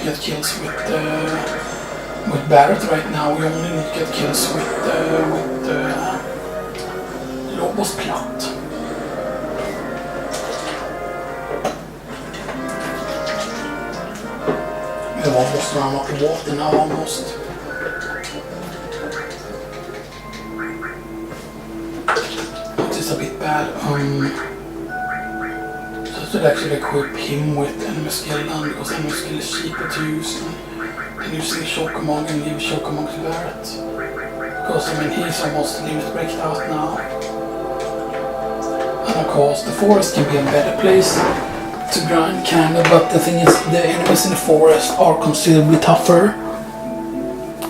to get kills with Barrett right now. We only need to get kills with Lobos Platt. We have almost run out of water now, almost. Which is a bit bad. So I should actually equip him with enemy skill then, because enemy skill is cheaper to use than using shock command and leave shock command to Barrett. Because I mean he's almost limit breaked out now. And of course the forest can be a better place to grind kinda, but the thing is the enemies in the forest are considerably tougher.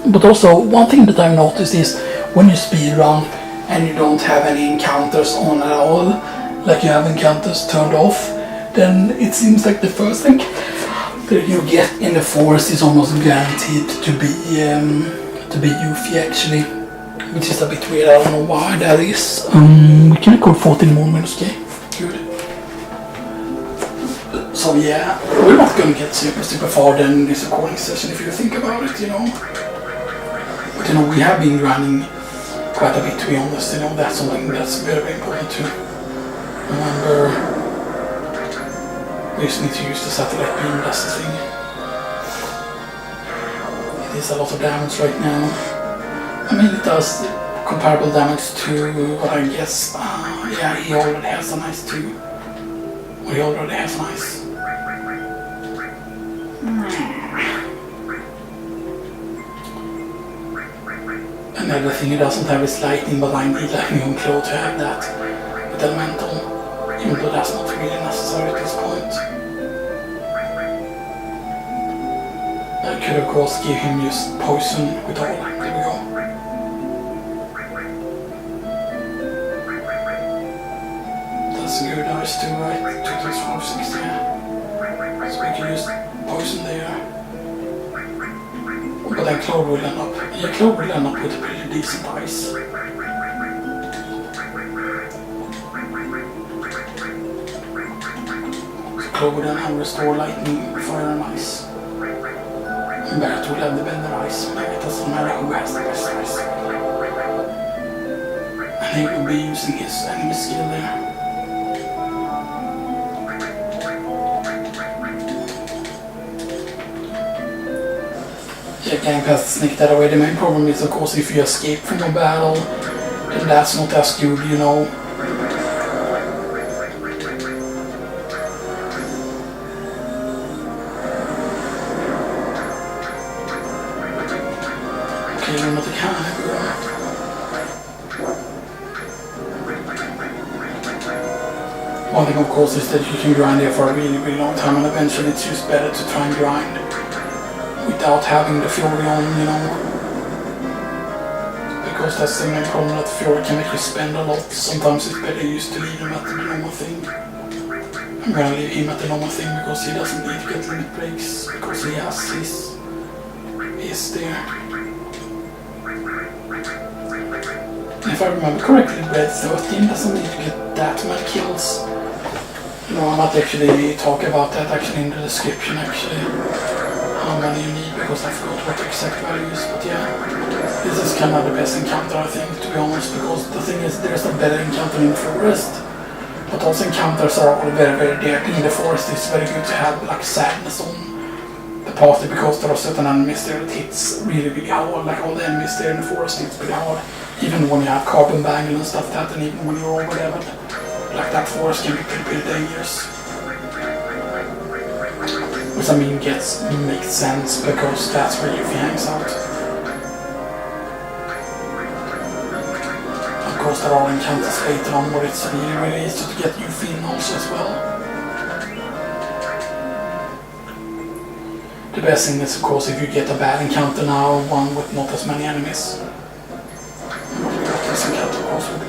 But also one thing that I've noticed is when you speedrun and you don't have any encounters on at all, like you have encounters turned off, then it seems like the first thing that you get in the forest is almost guaranteed to be Yuffie actually, which is a bit weird. I don't know why that is. We can record 14 more minutes, okay? Good. So yeah, we're not gonna get super far in this recording session if you think about it, you know. But you know, we have been running quite a bit, to be honest. You know, that's something that's very important to remember. We just need to use the satellite beam, that's the thing. It is a lot of damage right now. I mean, it does comparable damage to what I guess, yeah, he already has an ice too. Well, he already has an ice. Another thing he doesn't have is lightning, but I need lightning on Claw to have that with elemental. Even though that's not really necessary at this point. I could of course give him just poison with all. There we go. That's a good ice too, right? 2,460, yeah. So we can use poison there. But then Claw will end up. Yeah, Claw will end up with a pretty decent ice. Claw would then have restore lightning, fire and ice. And Barrett will have the better ice. Maybe it doesn't matter who has the best ice. And he will be using his enemy skill there. Yeah, getting past the snake that away. The main problem is of course if you escape from a battle, then that's not as good, you know. One thing of course is that you can grind here for a really long time, and eventually it's just better to try and grind without having the Fury on, you know. Because that's the main problem, that Fury can make you spend a lot. Sometimes it's better used to leave him at the normal thing. I'm gonna leave him at the normal thing because he doesn't need to get limit breaks, because he has his there. If I remember correctly, Red 13 doesn't need to get that many kills. No, I might actually talk about that actually in the description actually. How many you need, because I forgot what the exact value is, but yeah. This is kind of the best encounter I think, to be honest, because the thing is there's a better encounter in the forest. But those encounters are all very dear. In the forest it's very good to have like sadness on the party, because there are certain enemies there that hits really hard. Like all the enemies there in the forest hits pretty hard. Even when you have carbon bangle and stuff like that, and even when you're over leveled, like that forest can be pretty dangerous. Which I mean makes sense, because that's where Yuffie hangs out. Of course there are encounters later on where it's really easy to get Yuffie in also as well. The best thing is of course if you get a bad encounter now, one with not as many enemies. This encounter of course will be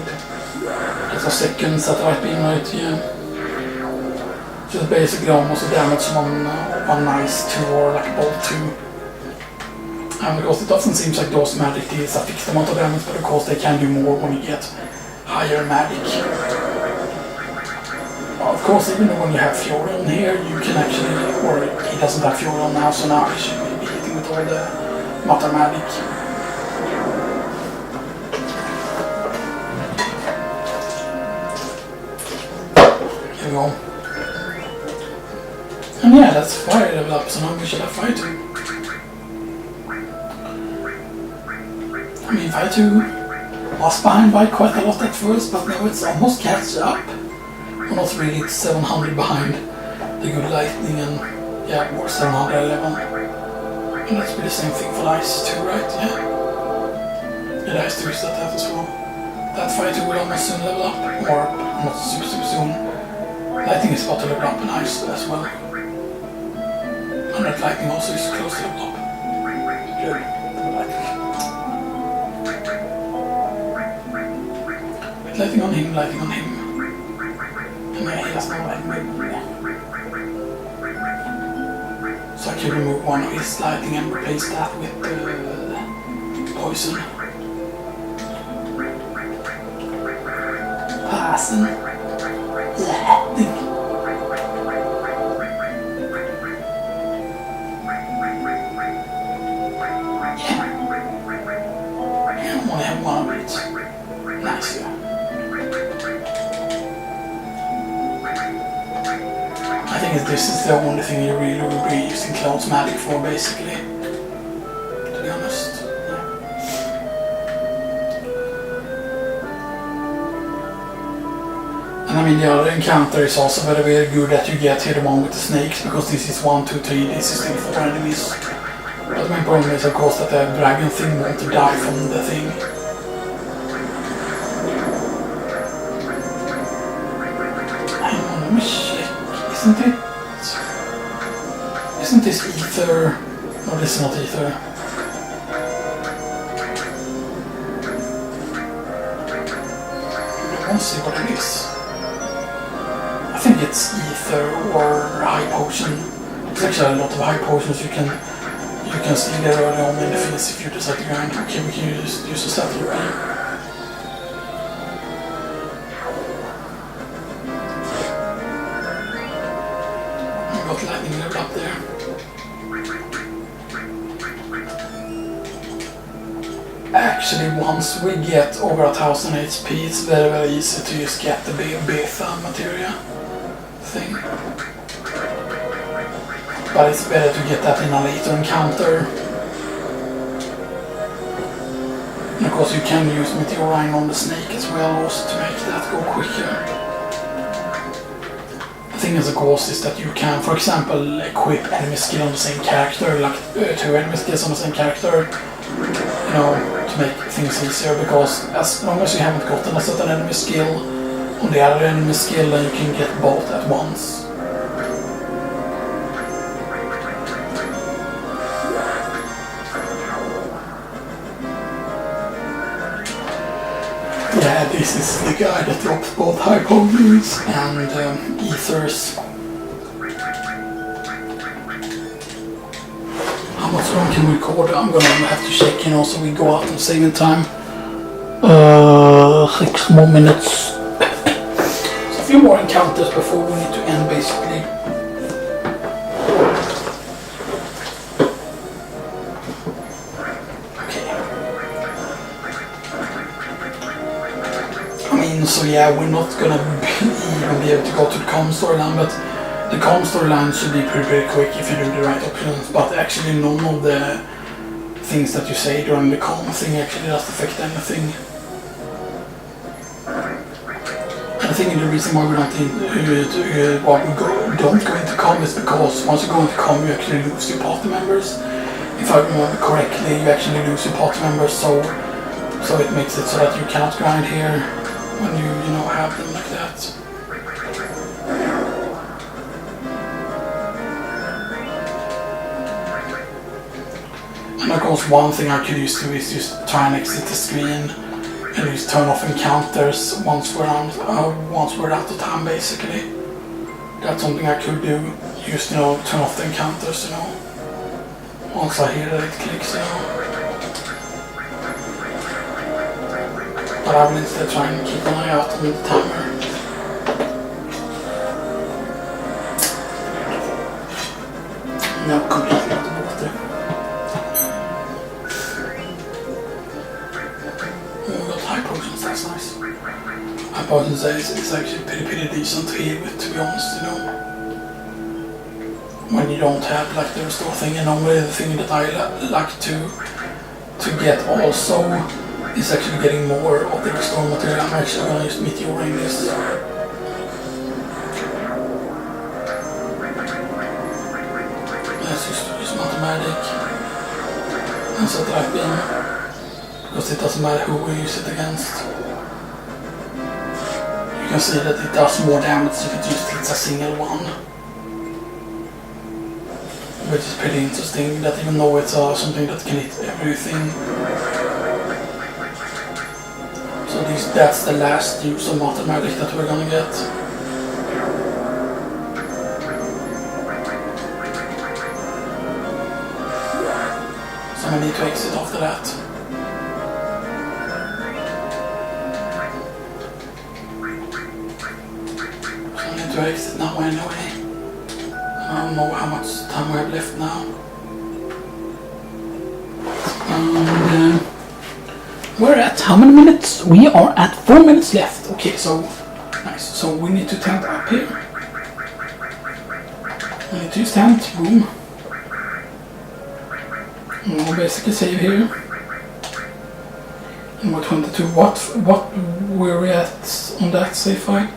that's a second satellite beam, right? Yeah. Just basically almost a damage one nice 2 or like a bolt 2. And because it doesn't seem like those magic deals a fixed amount of damage, but of course they can do more when you get higher magic. Well, of course, even when you have Fury on here, you can actually, or he doesn't have Fury on now, so now he should be hitting with all the Matter Magic. Here we go. And yeah, that's fire level up, so now we should have fire 2. I mean, fire 2 was behind by quite a lot at first, but now it's almost catch up. Well, not really, it's 700 behind the good lightning and yeah, or 711. And that's be the same thing for Ice 2, right? Yeah. Yeah, Ice 2 is that as well. That fire 2 will almost soon level up, or not super soon. Lightning is about to level up in Ice as well. And that lightning also is close to level up. Good. Lighting on him, lighting on him. And yeah, he has no lightning. So I can remove one of his lighting and replace that with poison. Poison. Lightning. Yeah. I only have one of it. Nice, yeah. I think this is the only thing you really will be using Cloud's magic for, basically. To be honest. Yeah. And I mean, the other encounter is also very, very good that you get here, the one with the snakes, because this is 1, 2, 3, this is still 4 enemies. But the main problem is, of course, that the dragon thing wants to die from the thing. Isn't this ether? No, this is not ether. I want to see what it is. I think it's ether or high potion. There's actually a lot of high potions you can see there early on in the phase if you decide to grind. Okay, we can use a statue already. Got lightning level up there. Actually, once we get over 1000 HP, it's very, very easy to just get the beta materia thing. But it's better to get that in a later encounter. And of course you can use Meteorine on the snake as well also to make that go quicker. The thing is, of course, is that you can, for example, equip enemy skill on the same character, like 2 enemy skills on the same character, you know, to make things easier, because as long as you haven't gotten a certain enemy skill on the other enemy skill, then you can get both at once. Yeah, this is the guy that drops both hypoglyphs and ethers. How much long can we record? I'm gonna have to check in also. We go out and save in time. 6 more minutes. So a few more encounters before we need to end, basically. So yeah, we're not gonna even be able to go to the comm storyline, but the comm storyline should be pretty quick if you do the right options. But actually none of the things that you say during the comm thing actually does affect anything. And I think the reason why we don't go into comm is because once you go into comm you actually lose your party members. If I remember correctly, you actually lose your party members, so it makes it so that you cannot grind here when you have them like that. And of course one thing I could use to is just try and exit the screen and just turn off encounters once we're out of time, basically. That's something I could do, just turn off the encounters, once I hear that it clicks, But I will instead try and keep an eye out on the timer. No, completely out of water. Oh, we got high potions, that's nice. High potions is actually pretty decent to heal with, to be honest, you know. When you don't have like the restore thing, and only the thing that I like to get also is actually getting more of the restore material. I'm actually going to use meteor in this. Let's use mathematic and set that in, because it doesn't matter who we use it against. You can see that it does more damage if it just hits a single one. Which is pretty interesting, that even though it's something that can hit everything. So that's the last use of mathematic that we're gonna get. So I need to exit after that. So I need to exit now anyway. I don't know how much time we have left now. And we're at how many minutes? We are at 4 minutes left. Okay, so nice. So we need to tent up here. We need to use tent. Boom. And we'll basically save here. And we're 22. What were we at on that save file?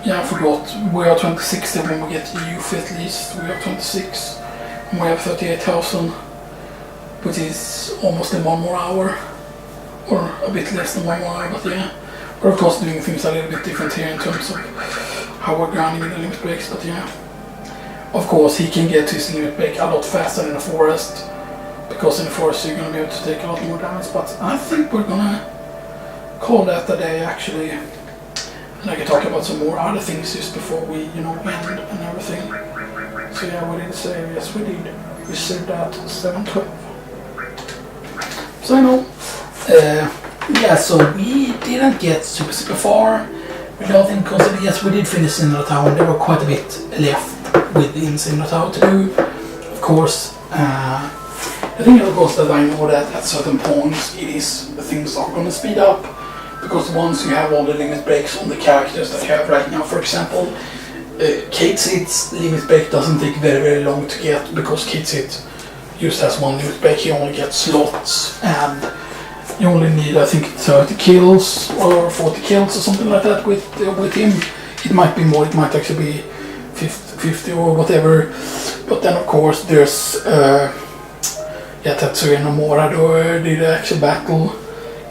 Yeah, I forgot. We are 26 when we get to youth at least. We are 26. And we have 38,000, which is almost in 1 more hour. Or a bit less than 1 more hour, but yeah. We're of course doing things a little bit different here in terms of how we're grinding in the limit breaks, but yeah. Of course, he can get to his limit break a lot faster in the forest, because in the forest you're going to be able to take a lot more damage, but I think we're going to call that a day actually. And I can talk about some more other things just before we, you know, end and everything. So yeah, we did save, yes we did. We saved at 7:12. So I know. Yeah, so we didn't get super far without in consider. Yes, we did finish Cinder Tower. There were quite a bit left within Cinder Tower to do. Of course, the thing of course that I know that at certain points things are going to speed up. Because once you have all the limit breaks on the characters that you have right now, for example, Kate's limit break doesn't take very long to get, because Kate's just has 1 limit break. He only gets slots, and you only need I think 30 kills or 40 kills or something like that with him. It might be more, it might actually be 50 or whatever. But then of course there's Tetsuya no Mora did the actual battle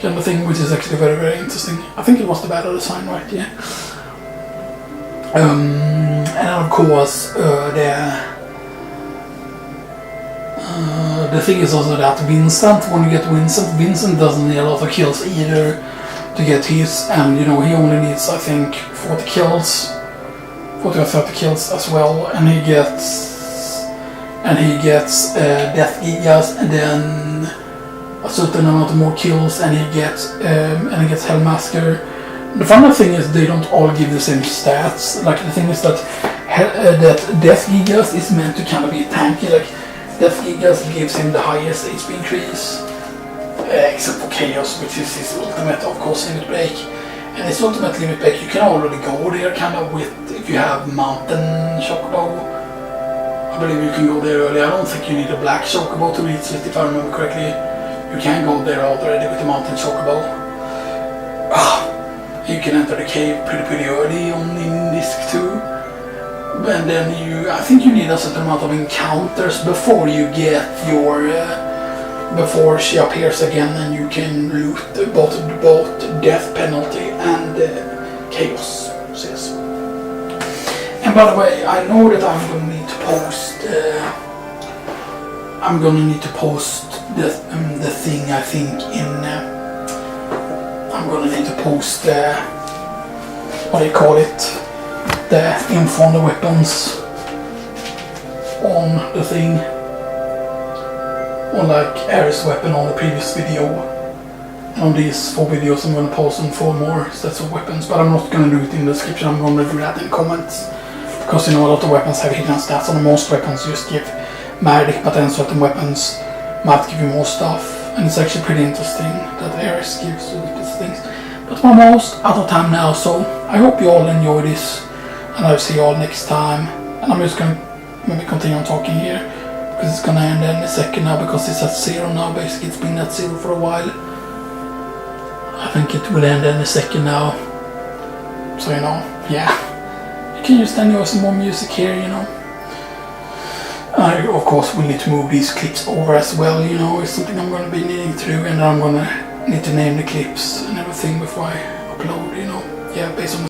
kind of thing, which is actually very interesting. I think it was the battle design, right? Yeah. And of course the thing is also that Vincent, when you get Vincent doesn't need a lot of kills either to get his, and you know he only needs I think 40 or 30 kills as well, and he gets Death Gigas, and then a certain amount of more kills, and he gets Hellmaster. The funny thing is they don't all give the same stats. Like the thing is that Death Gigas is meant to kind of be tanky. Like Death Gigas gives him the highest HP increase, except for Chaos, which is his ultimate, of course, limit break. And his ultimate limit break, you can already go there kind of with, if you have Mountain Chocobo. I believe you can go there early. I don't think you need a black Chocobo to reach it, if I remember correctly. You can go there already with the Mountain Chocobo. You can enter the cave pretty early in Disc 2. And then I think you need a certain amount of encounters before you get your, before she appears again, and you can loot both Death Penalty and Chaos. Says. And by the way, I know that I'm going to need to post, the thing I think in. I'm going to need to post what do you call it? The info on the weapons on the thing, on like Ares weapon on the previous video, and on these 4 videos I'm going to post on 4 more sets of weapons, but I'm not going to do it in the description. I'm going to do that in comments, because you know a lot of weapons have hidden stats, and most weapons just give magic, but then certain weapons might give you more stuff. And it's actually pretty interesting that Ares gives you these things. But we're almost out of time now, so I hope you all enjoy this, and I'll see you all next time. And I'm just going to maybe continue on talking here, because it's going to end any second now, because it's at 0 now. Basically it's been at 0 for a while. I think it will end any second now, so you know, yeah, you can just enjoy some more music here, you know. I of course will need to move these clips over as well, you know. It's something I'm going to be needing to do, and I'm going to need to name the clips and everything before I upload, you know. Yeah, based on